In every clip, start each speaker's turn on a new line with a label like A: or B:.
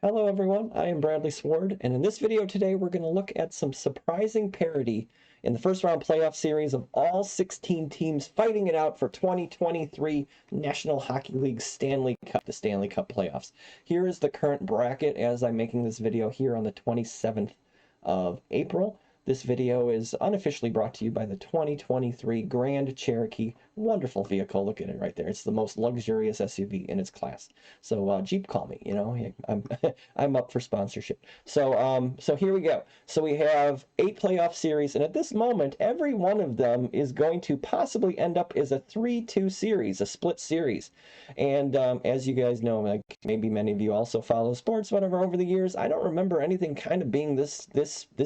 A: Hello everyone, I am Bradley Sward, and in this video today we're going to look at some surprising parity in the first round playoff series of all 16 teams fighting it out for 2023 National Hockey League Stanley Cup, the Stanley Cup playoffs. Here is the current bracket as I'm making this video here on the 27th of April. This video is unofficially brought to you by the 2023 Grand Cherokee. Wonderful vehicle. Look at it right there. It's the most luxurious SUV in its class. So Jeep, call me. You know, I'm I'm up for sponsorship. So here we go. So we have 8 playoff series, and at this moment, every one of them is going to possibly end up as a 3-2 series, a split series. And as you guys know, like maybe many of you also follow sports, whatever, over the years, I don't remember anything kind of being this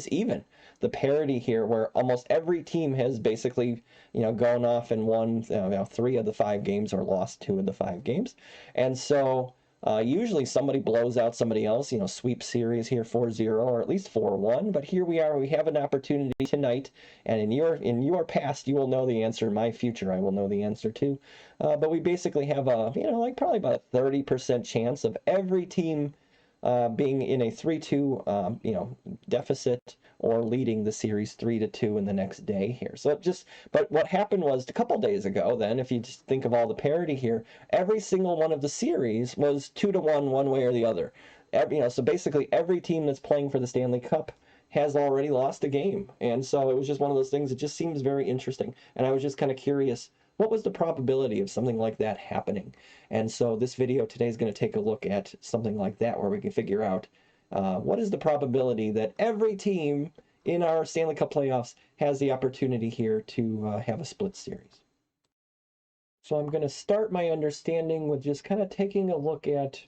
A: even. The parity here where almost every team has basically, gone off and won 3 of the 5 games or lost 2 of the 5 games. And so usually somebody blows out somebody else, sweep series here 4-0 or at least 4-1. But here we are, we have an opportunity tonight. And in your past, you will know the answer. In my future, I will know the answer too. But we basically have like probably about a 30% chance of every team being in a 3-2 deficit or leading the series 3-2 in the next day here. But what happened was a couple days ago then, if you just think of all the parity here, every single one of the series was 2-1 one way or the other. So basically every team that's playing for the Stanley Cup has already lost a game. And so it was just one of those things that just seems very interesting. And I was just kind of curious, what was the probability of something like that happening? And so this video today is going to take a look at something like that, where we can figure out what is the probability that every team in our Stanley Cup playoffs has the opportunity here to have a split series. So I'm going to start my understanding with just kind of taking a look at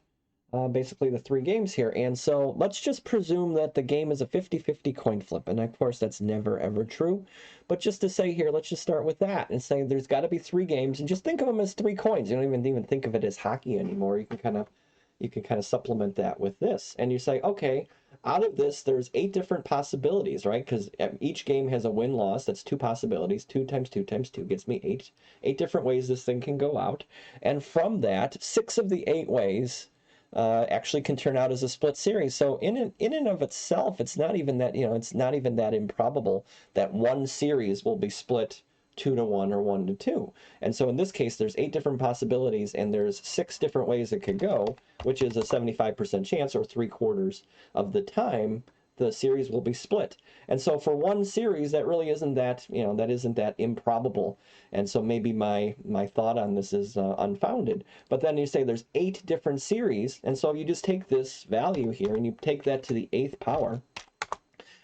A: basically the 3 games here. And so let's just presume that the game is a 50-50 coin flip. And of course, that's never, ever true. But just to say here, let's just start with that and say there's got to be 3 games. And just think of them as 3 coins. You don't even think of it as hockey anymore. You can kind of supplement that with this. And you say, okay, out of this, there's 8 different possibilities, right? Because each game has a win-loss. That's 2 possibilities. 2 times 2 times 2 gets me 8. 8 different ways this thing can go out. And from that, 6 of the 8 ways actually can turn out as a split series. So in and of itself, it's not even that, it's not even that improbable that one series will be split 2-1 or 1-2. And so in this case, there's 8 different possibilities and there's 6 different ways it could go, which is a 75% chance, or 3/4 of the time the series will be split. And so for one series, that really isn't that, that isn't that improbable. And so maybe my thought on this is unfounded. But then you say there's 8 different series, and so you just take this value here and you take that to the 8th power,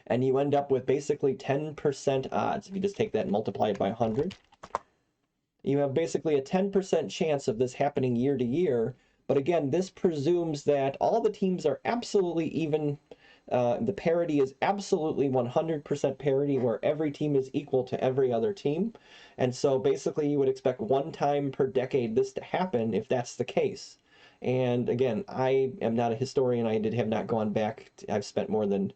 A: and you end up with basically 10% odds. If you just take that and multiply it by 100, you have basically a 10% chance of this happening year to year. But again, this presumes that all the teams are absolutely even. The parity is absolutely 100% parity, where every team is equal to every other team. And so basically you would expect 1 time per decade this to happen if that's the case. And again, I am not a historian. I have not gone back. I've spent more than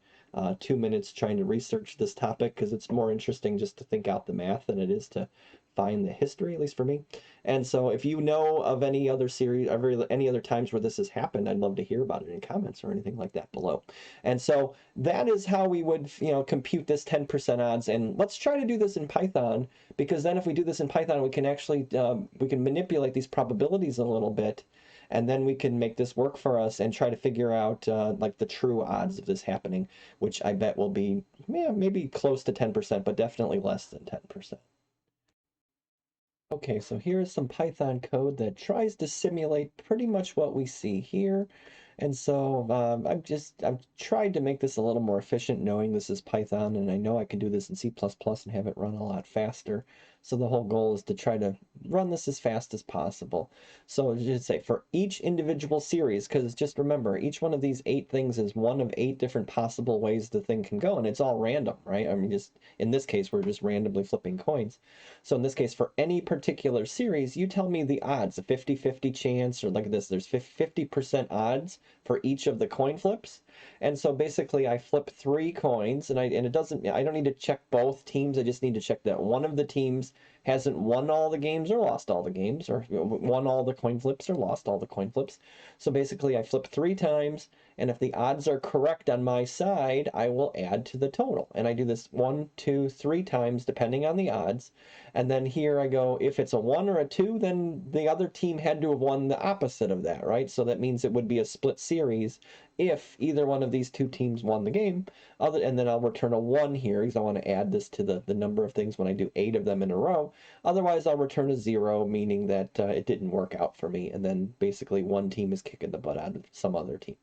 A: 2 minutes trying to research this topic because it's more interesting just to think out the math than it is to find the history, at least for me. And so if you know of any other series, any other times where this has happened, I'd love to hear about it in comments or anything like that below. And so that is how we would, compute this 10% odds. And let's try to do this in Python, because then if we do this in Python, we can actually, we can manipulate these probabilities a little bit. And then we can make this work for us and try to figure out like the true odds of this happening, which I bet will be maybe close to 10%, but definitely less than 10%. Okay, so here's some Python code that tries to simulate pretty much what we see here. And so I've tried to make this a little more efficient, knowing this is Python, and I know I can do this in C++ and have it run a lot faster. So the whole goal is to try to run this as fast as possible. So I should say for each individual series, because just remember, each one of these 8 things is one of 8 different possible ways the thing can go, and it's all random, right? I mean, just in this case, we're just randomly flipping coins. So in this case, for any particular series, you tell me the odds, a 50-50 chance, or like this, there's 50% odds for each of the coin flips. And so basically I flip 3 coins, and I don't need to check both teams. I just need to check that one of the teams hasn't won all the games or lost all the games, or won all the coin flips or lost all the coin flips. So basically I flip 3 times, and if the odds are correct on my side, I will add to the total. And I do this 1, 2, 3 times depending on the odds. And then here I go, if it's a 1 or a 2, then the other team had to have won the opposite of that, right? So that means it would be a split series if either one of these 2 teams won the game. And then I'll return a 1 here because I want to add this to the number of things when I do 8 of them in a row. Otherwise, I'll return a 0, meaning that it didn't work out for me. And then basically one team is kicking the butt out of some other team.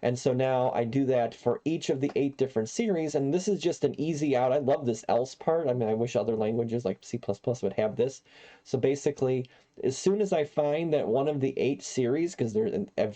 A: And so now I do that for each of the 8 different series, and this is just an easy out. I love this else part. I mean, I wish other languages like C++ would have this. So basically, as soon as I find that one of the 8 series, because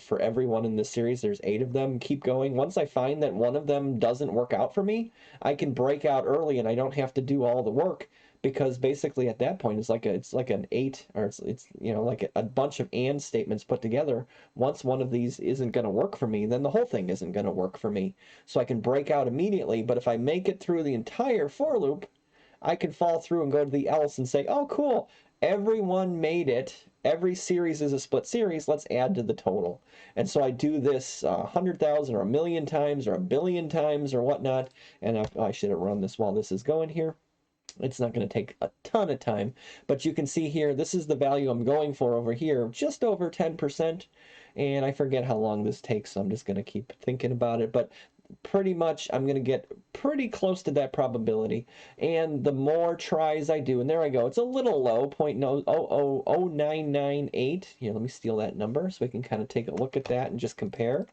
A: for everyone in this series, there's 8 of them, keep going. Once I find that one of them doesn't work out for me, I can break out early and I don't have to do all the work. Because basically at that point it's like an 8, or it's you know, like a bunch of and statements put together. Once one of these isn't going to work for me, then the whole thing isn't going to work for me. So I can break out immediately. But if I make it through the entire for loop, I can fall through and go to the else and say, oh cool, everyone made it. Every series is a split series. Let's add to the total. And so I do this 100,000 or 1,000,000 times or 1,000,000,000 times or whatnot. And I should have run this while this is going here. It's not going to take a ton of time, but you can see here, this is the value I'm going for over here, just over 10, and I forget how long this takes, so I'm just going to keep thinking about it, but pretty much I'm going to get pretty close to that probability, and the more tries I do, and there I go, it's a little low, 0.000998, here, let me steal that number so we can kind of take a look at that and just compare.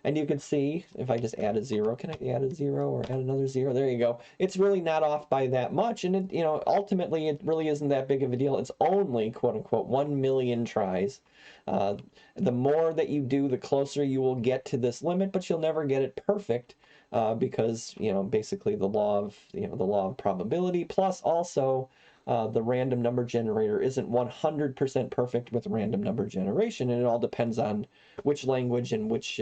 A: And you can see, if I just add a 0, can I add a 0 or add another 0? There you go. It's really not off by that much, and it, you know, ultimately it really isn't that big of a deal. It's only, quote unquote, 1,000,000 tries. The more that you do, the closer you will get to this limit, but you'll never get it perfect because, you know, basically the law of probability, plus also the random number generator isn't 100% perfect with random number generation, and it all depends on which language and which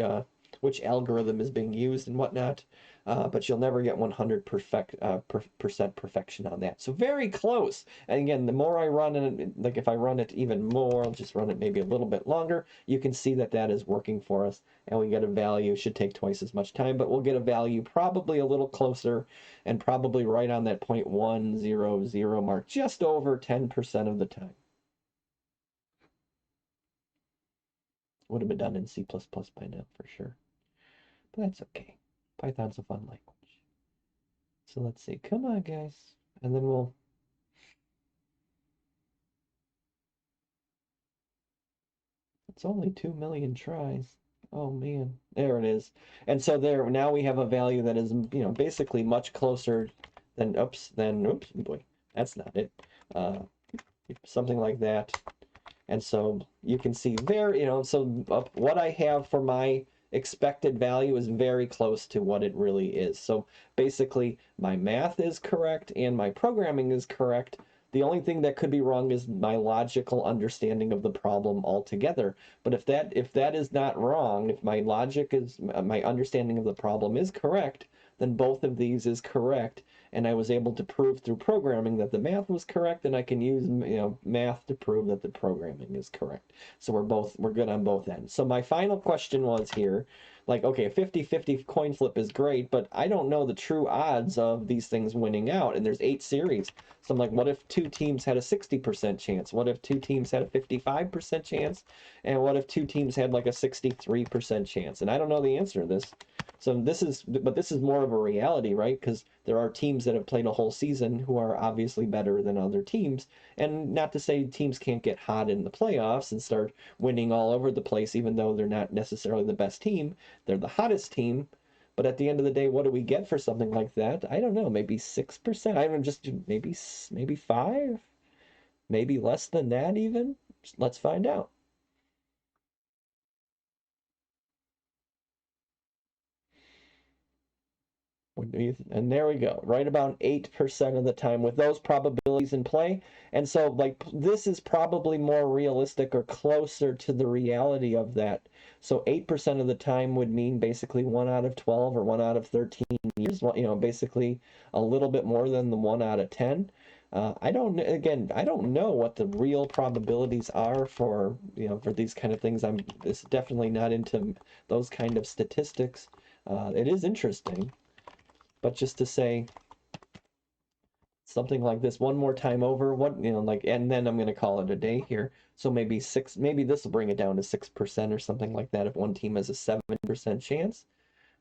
A: algorithm is being used and whatnot, but you'll never get 100% perfection on that. So very close. And again, the more I run it, like if I run it even more, I'll just run it maybe a little bit longer, you can see that that is working for us, and we get a value. Should take twice as much time, but we'll get a value probably a little closer and probably right on that 0.100 mark, just over 10% of the time. Would have been done in C++ by now for sure. But that's okay. Python's a fun language. So let's see. Come on, guys. And then we'll... It's only 2,000,000 tries. Oh, man. There it is. And so there, now we have a value that is, you know, basically much closer than, oops, boy, that's not it. Something like that. And so you can see there, you know, so what I have for my expected value is very close to what it really is. So basically my math is correct and my programming is correct. The only thing that could be wrong is my logical understanding of the problem altogether. But if that is not wrong, if my understanding of the problem is correct, then both of these is correct. And I was able to prove through programming that the math was correct, and I can use, you know, math to prove that the programming is correct. So we're good on both ends. So my final question was here, like, okay, a 50-50 coin flip is great, but I don't know the true odds of these things winning out, and there's 8 series. So I'm like, what if 2 teams had a 60% chance? What if 2 teams had a 55% chance? And what if 2 teams had like a 63% chance? And I don't know the answer to this. So this is more of a reality, right? Because there are teams that have played a whole season who are obviously better than other teams. And not to say teams can't get hot in the playoffs and start winning all over the place, even though they're not necessarily the best team. They're the hottest team. But at the end of the day, what do we get for something like that? I don't know, maybe 6%. I don't know, just maybe 5%, maybe less than that even. Let's find out. And there we go, right about 8% of the time with those probabilities in play. And so like this is probably more realistic or closer to the reality of that. So 8% of the time would mean basically 1 out of 12 or 1 out of 13 years, you know, basically a little bit more than the 1 out of 10. I don't know what the real probabilities are for, for these kind of things. I'm definitely not into those kind of statistics. It is interesting, but just to say something like this one more time over, and then I'm going to call it a day here. So maybe this will bring it down to 6% or something like that if one team has a 7% chance.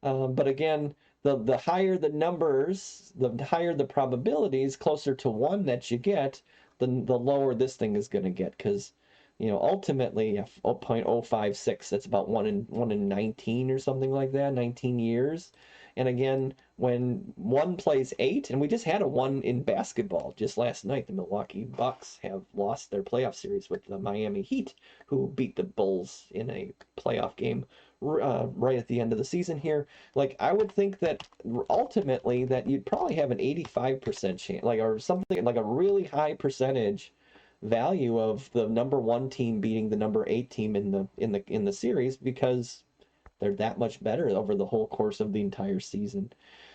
A: But again, the higher the numbers, the higher the probabilities, closer to 1 that you get, the lower this thing is going to get, because ultimately 0.056, that's about 1 in 19 or something like that, 19 years. And again, when 1 plays 8, and we just had a 1 in basketball just last night, the Milwaukee Bucks have lost their playoff series with the Miami Heat, who beat the Bulls in a playoff game right at the end of the season here. Like, I would think that ultimately that you'd probably have an 85% chance, or something like a really high percentage value of the number 1 team beating the number 8 team in the series, because they're that much better over the whole course of the entire season.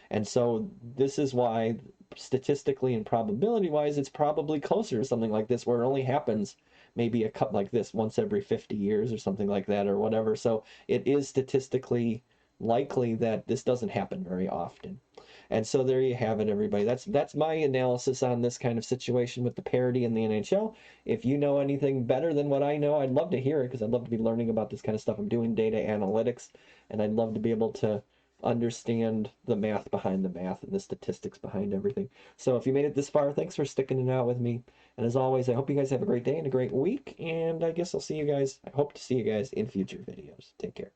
A: And so this is why statistically and probability wise, it's probably closer to something like this, where it only happens maybe a cup like this once every 50 years or something like that, or whatever. So it is statistically likely that this doesn't happen very often. And so there you have it, everybody. That's my analysis on this kind of situation with the parity in the NHL. If you know anything better than what I know, I'd love to hear it, because I'd love to be learning about this kind of stuff. I'm doing data analytics, and I'd love to be able to understand the math behind the math and the statistics behind everything. So if you made it this far, thanks for sticking it out with me. And as always, I hope you guys have a great day and a great week. And I guess I hope to see you guys in future videos. Take care.